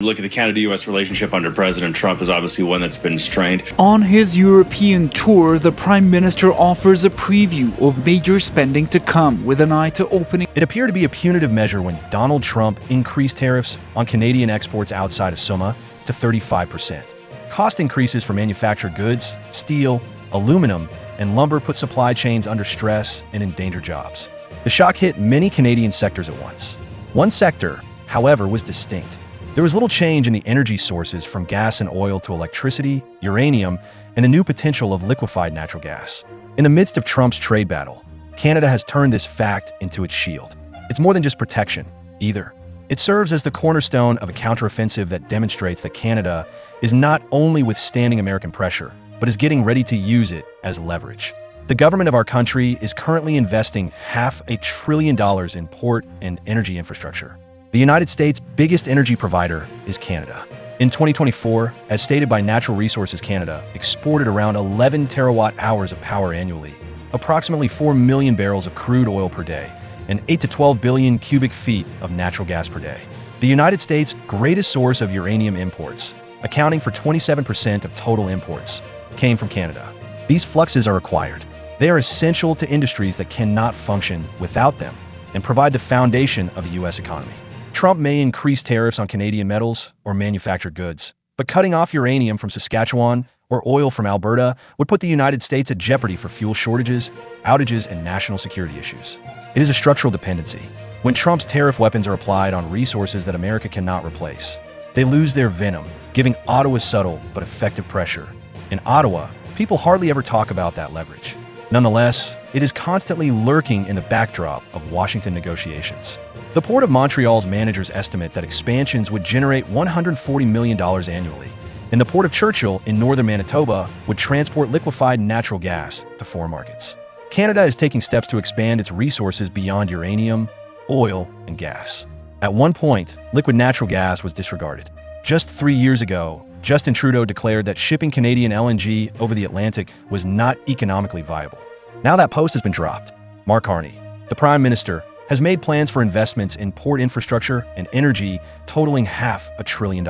Look at the Canada-U.S. relationship under President Trump is obviously one that's been strained. On his European tour, the Prime Minister offers a preview of major spending to come with an eye to opening. It appeared to be a punitive measure when Donald Trump increased tariffs on Canadian exports outside of SOMA to 35%. Cost increases for manufactured goods, steel, aluminum, and lumber put supply chains under stress and endangered jobs. The shock hit many Canadian sectors at once. One sector, however, was distinct. There was little change in the energy sources from gas and oil to electricity, uranium, and the new potential of liquefied natural gas. In the midst of Trump's trade battle, Canada has turned this fact into its shield. It's more than just protection, either. It serves as the cornerstone of a counteroffensive that demonstrates that Canada is not only withstanding American pressure, but is getting ready to use it as leverage. The government of our country is currently investing $500 billion in port and energy infrastructure. The United States' biggest energy provider is Canada. In 2024, as stated by Natural Resources Canada, exported around 11 terawatt-hours of power annually, approximately 4 million barrels of crude oil per day, and 8 to 12 billion cubic feet of natural gas per day. The United States' greatest source of uranium imports, accounting for 27% of total imports, came from Canada. These fluxes are required. They are essential to industries that cannot function without them and provide the foundation of the U.S. economy. Trump may increase tariffs on Canadian metals or manufactured goods, but cutting off uranium from Saskatchewan or oil from Alberta would put the United States at jeopardy for fuel shortages, outages, and national security issues. It is a structural dependency. When Trump's tariff weapons are applied on resources that America cannot replace, they lose their venom, giving Ottawa subtle but effective pressure. In Ottawa, people hardly ever talk about that leverage. Nonetheless, it is constantly lurking in the backdrop of Washington negotiations. The Port of Montreal's managers estimate that expansions would generate $140 million annually, and the Port of Churchill in northern Manitoba would transport liquefied natural gas to foreign markets. Canada is taking steps to expand its resources beyond uranium, oil, and gas. At one point, liquid natural gas was disregarded. Just 3 years ago, Justin Trudeau declared that shipping Canadian LNG over the Atlantic was not economically viable. Now that post has been dropped. Mark Carney, the Prime Minister, has made plans for investments in port infrastructure and energy totaling $500 billion.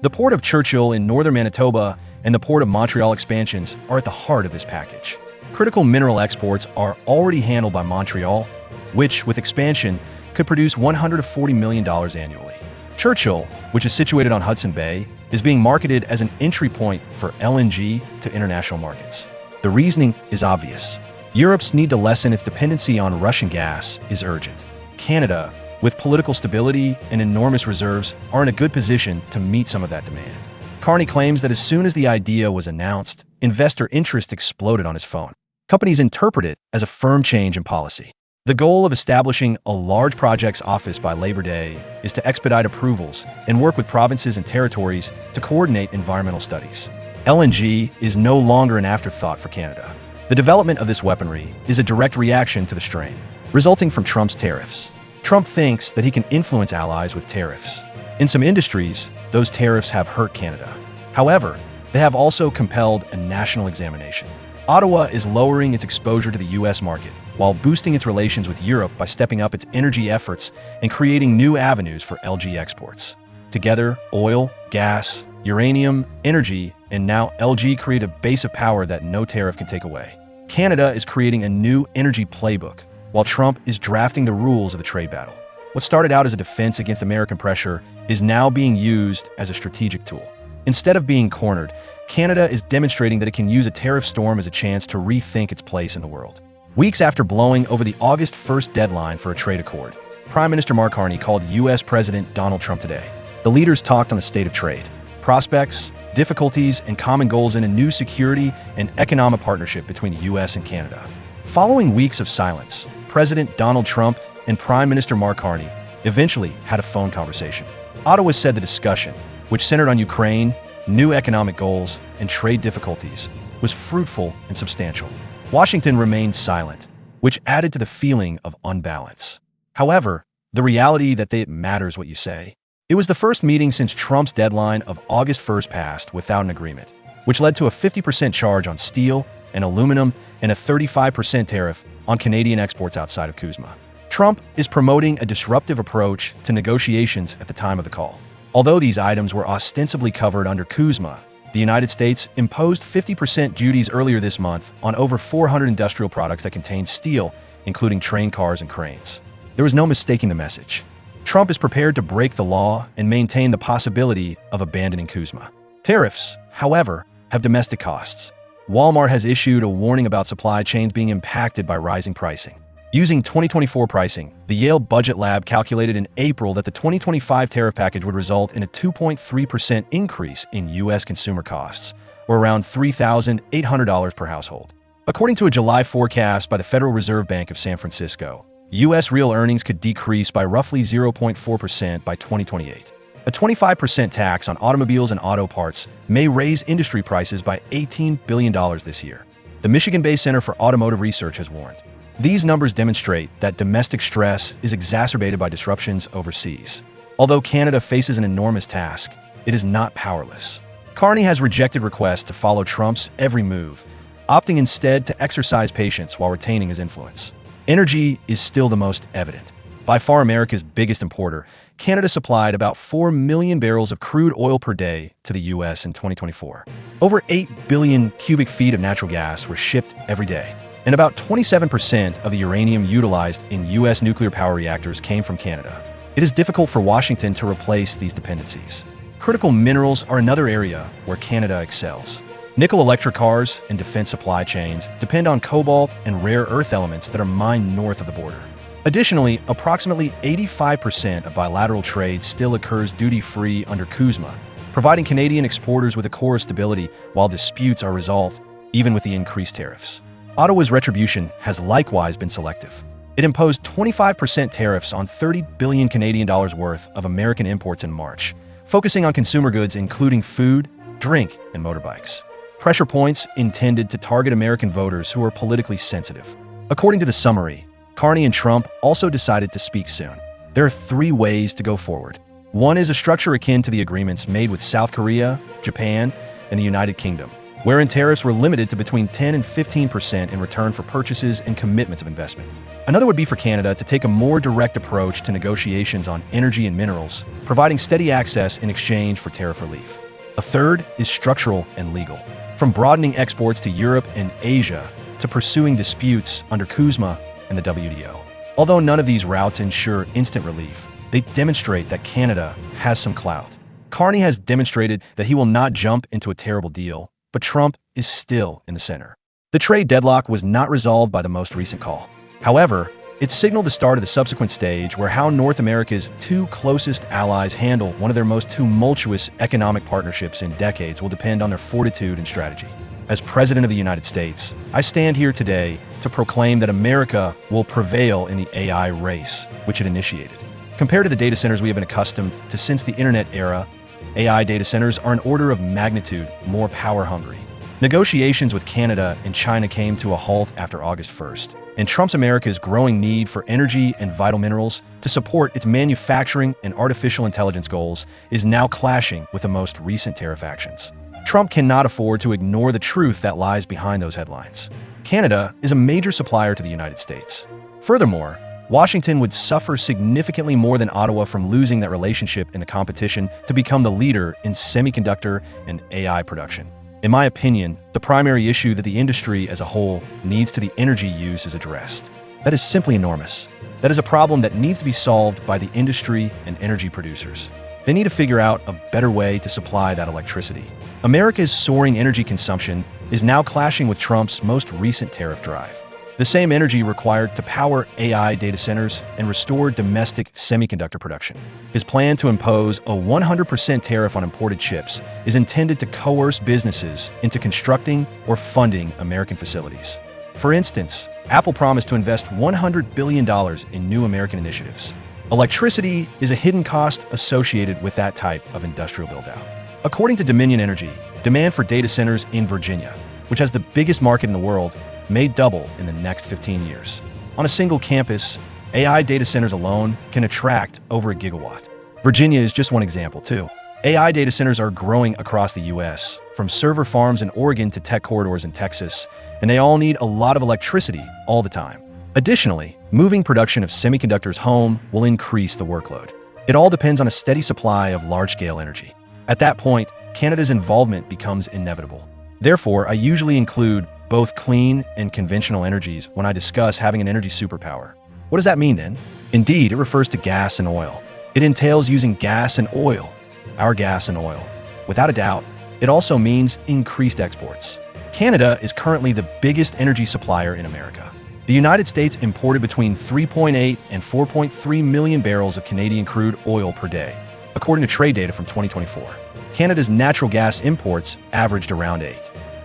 The Port of Churchill in northern Manitoba and the Port of Montreal expansions are at the heart of this package. Critical mineral exports are already handled by Montreal, which, with expansion, could produce $140 million annually. Churchill, which is situated on Hudson Bay, is being marketed as an entry point for LNG to international markets. The reasoning is obvious. Europe's need to lessen its dependency on Russian gas is urgent. Canada, with political stability and enormous reserves, are in a good position to meet some of that demand. Carney claims that as soon as the idea was announced, investor interest exploded on his phone. Companies interpret it as a firm change in policy. The goal of establishing a large projects office by Labor Day is to expedite approvals and work with provinces and territories to coordinate environmental studies. LNG is no longer an afterthought for Canada. The development of this weaponry is a direct reaction to the strain, resulting from Trump's tariffs. Trump thinks that he can influence allies with tariffs. In some industries, those tariffs have hurt Canada. However, they have also compelled a national examination. Ottawa is lowering its exposure to the U.S. market while boosting its relations with Europe by stepping up its energy efforts and creating new avenues for LNG exports. Together, oil, gas, uranium, energy, and now LNG create a base of power that no tariff can take away. Canada is creating a new energy playbook, while Trump is drafting the rules of the trade battle. What started out as a defense against American pressure is now being used as a strategic tool. Instead of being cornered, Canada is demonstrating that it can use a tariff storm as a chance to rethink its place in the world. Weeks after blowing over the August 1st deadline for a trade accord, Prime Minister Mark Carney called U.S. President Donald Trump today. The leaders talked on the state of trade, prospects, difficulties, and common goals in a new security and economic partnership between the U.S. and Canada. Following weeks of silence, President Donald Trump and Prime Minister Mark Carney eventually had a phone conversation. Ottawa said the discussion, which centered on Ukraine, new economic goals, and trade difficulties, was fruitful and substantial. Washington remained silent, which added to the feeling of unbalance. However, the reality that it matters what you say. It was the first meeting since Trump's deadline of August 1st passed without an agreement, which led to a 50% charge on steel and aluminum and a 35% tariff on Canadian exports outside of CUSMA. Trump is promoting a disruptive approach to negotiations at the time of the call. Although these items were ostensibly covered under CUSMA, the United States imposed 50% duties earlier this month on over 400 industrial products that contained steel, including train cars and cranes. There was no mistaking the message. Trump is prepared to break the law and maintain the possibility of abandoning CUSMA. Tariffs, however, have domestic costs. Walmart has issued a warning about supply chains being impacted by rising pricing. Using 2024 pricing, the Yale Budget Lab calculated in April that the 2025 tariff package would result in a 2.3% increase in U.S. consumer costs, or around $3,800 per household. According to a July forecast by the Federal Reserve Bank of San Francisco, U.S. real earnings could decrease by roughly 0.4% by 2028. A 25% tax on automobiles and auto parts may raise industry prices by $18 billion this year. The Michigan-based Center for Automotive Research has warned. These numbers demonstrate that domestic stress is exacerbated by disruptions overseas. Although Canada faces an enormous task, it is not powerless. Carney has rejected requests to follow Trump's every move, opting instead to exercise patience while retaining his influence. Energy is still the most evident. By far America's biggest importer, Canada supplied about 4 million barrels of crude oil per day to the U.S. in 2024. Over 8 billion cubic feet of natural gas were shipped every day, and about 27% of the uranium utilized in U.S. nuclear power reactors came from Canada. It is difficult for Washington to replace these dependencies. Critical minerals are another area where Canada excels. Nickel electric cars and defense supply chains depend on cobalt and rare earth elements that are mined north of the border. Additionally, approximately 85% of bilateral trade still occurs duty-free under CUSMA, providing Canadian exporters with a core of stability while disputes are resolved, even with the increased tariffs. Ottawa's retribution has likewise been selective. It imposed 25% tariffs on 30 billion Canadian dollars worth of American imports in March, focusing on consumer goods including food, drink, and motorbikes. Pressure points intended to target American voters who are politically sensitive. According to the summary, Carney and Trump also decided to speak soon. There are 3 ways to go forward. One is a structure akin to the agreements made with South Korea, Japan, and the United Kingdom, wherein tariffs were limited to between 10 and 15% in return for purchases and commitments of investment. Another would be for Canada to take a more direct approach to negotiations on energy and minerals, providing steady access in exchange for tariff relief. A third is structural and legal, from broadening exports to Europe and Asia to pursuing disputes under CUSMA and the WTO. Although none of these routes ensure instant relief, they demonstrate that Canada has some clout. Carney has demonstrated that he will not jump into a terrible deal, but Trump is still in the center. The trade deadlock was not resolved by the most recent call. However, it signaled the start of the subsequent stage where how North America's 2 closest allies handle one of their most tumultuous economic partnerships in decades will depend on their fortitude and strategy. As President of the United States, I stand here today to proclaim that America will prevail in the AI race, which it initiated. Compared to the data centers we have been accustomed to since the internet era, AI data centers are an order of magnitude more power-hungry. Negotiations with Canada and China came to a halt after August 1st, and Trump's America's growing need for energy and vital minerals to support its manufacturing and artificial intelligence goals is now clashing with the most recent tariff actions. Trump cannot afford to ignore the truth that lies behind those headlines. Canada is a major supplier to the United States. Furthermore, Washington would suffer significantly more than Ottawa from losing that relationship in the competition to become the leader in semiconductor and AI production. In my opinion, the primary issue that the industry as a whole needs to the energy use is addressed. That is simply enormous. That is a problem that needs to be solved by the industry and energy producers. They need to figure out a better way to supply that electricity. America's soaring energy consumption is now clashing with Trump's most recent tariff drive. The same energy required to power AI data centers and restore domestic semiconductor production. His plan to impose a 100% tariff on imported chips is intended to coerce businesses into constructing or funding American facilities. For instance, Apple promised to invest $100 billion in new American initiatives. Electricity is a hidden cost associated with that type of industrial build-out. According to Dominion Energy, demand for data centers in Virginia, which has the biggest market in the world, may double in the next 15 years. On a single campus, AI data centers alone can attract over a gigawatt. Virginia is just one example, too. AI data centers are growing across the U.S., from server farms in Oregon to tech corridors in Texas, and they all need a lot of electricity all the time. Additionally, moving production of semiconductors home will increase the workload. It all depends on a steady supply of large-scale energy. At that point, Canada's involvement becomes inevitable. Therefore, I usually include both clean and conventional energies when I discuss having an energy superpower. What does that mean then? Indeed, it refers to gas and oil. It entails using gas and oil, our gas and oil. Without a doubt, it also means increased exports. Canada is currently the biggest energy supplier in America. The United States imported between 3.8 and 4.3 million barrels of Canadian crude oil per day, according to trade data from 2024. Canada's natural gas imports averaged around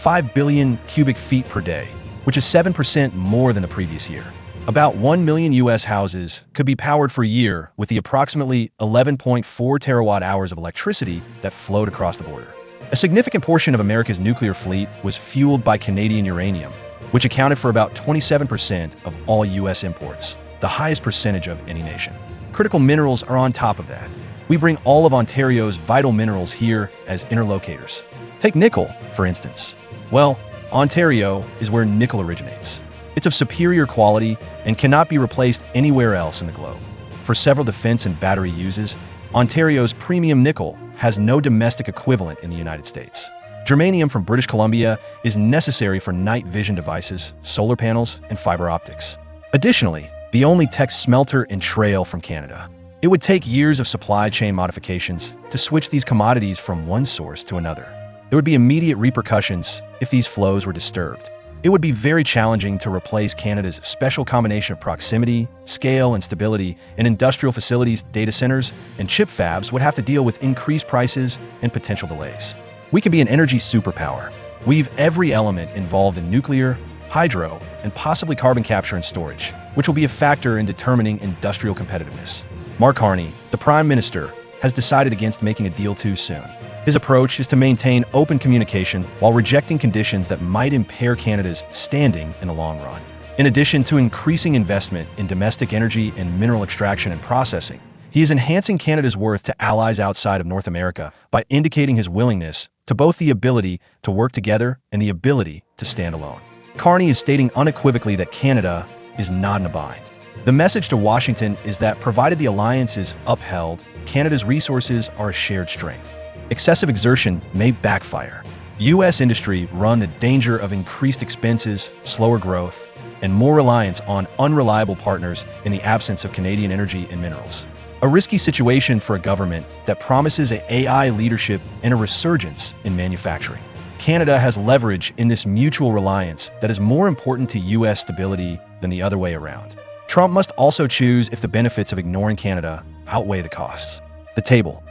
5 billion cubic feet per day, which is 7% more than the previous year. About 1 million U.S. houses could be powered for a year with the approximately 11.4 terawatt-hours of electricity that flowed across the border. A significant portion of America's nuclear fleet was fueled by Canadian uranium, which accounted for about 27% of all U.S. imports, the highest percentage of any nation. Critical minerals are on top of that. We bring all of Ontario's vital minerals here as interlocators. Take nickel, for instance. Well, Ontario is where nickel originates. It's of superior quality and cannot be replaced anywhere else in the globe. For several defense and battery uses, Ontario's premium nickel has no domestic equivalent in the United States. Germanium from British Columbia is necessary for night vision devices, solar panels, and fiber optics. Additionally, the only tech smelter and trail from Canada. It would take years of supply chain modifications to switch these commodities from one source to another. There would be immediate repercussions if these flows were disturbed. It would be very challenging to replace Canada's special combination of proximity, scale, and stability, and industrial facilities, data centers, and chip fabs would have to deal with increased prices and potential delays. We can be an energy superpower. We've every element involved in nuclear, hydro, and possibly carbon capture and storage, which will be a factor in determining industrial competitiveness. Mark Carney, the Prime Minister, has decided against making a deal too soon. His approach is to maintain open communication while rejecting conditions that might impair Canada's standing in the long run. In addition to increasing investment in domestic energy and mineral extraction and processing, he is enhancing Canada's worth to allies outside of North America by indicating his willingness to both the ability to work together and the ability to stand alone. Carney is stating unequivocally that Canada is not in a bind. The message to Washington is that provided the alliance is upheld, Canada's resources are a shared strength. Excessive exertion may backfire. U.S. industry run the danger of increased expenses, slower growth, and more reliance on unreliable partners in the absence of Canadian energy and minerals. A risky situation for a government that promises AI leadership and a resurgence in manufacturing. Canada has leverage in this mutual reliance that is more important to U.S. stability than the other way around. Trump must also choose if the benefits of ignoring Canada outweigh the costs. The table.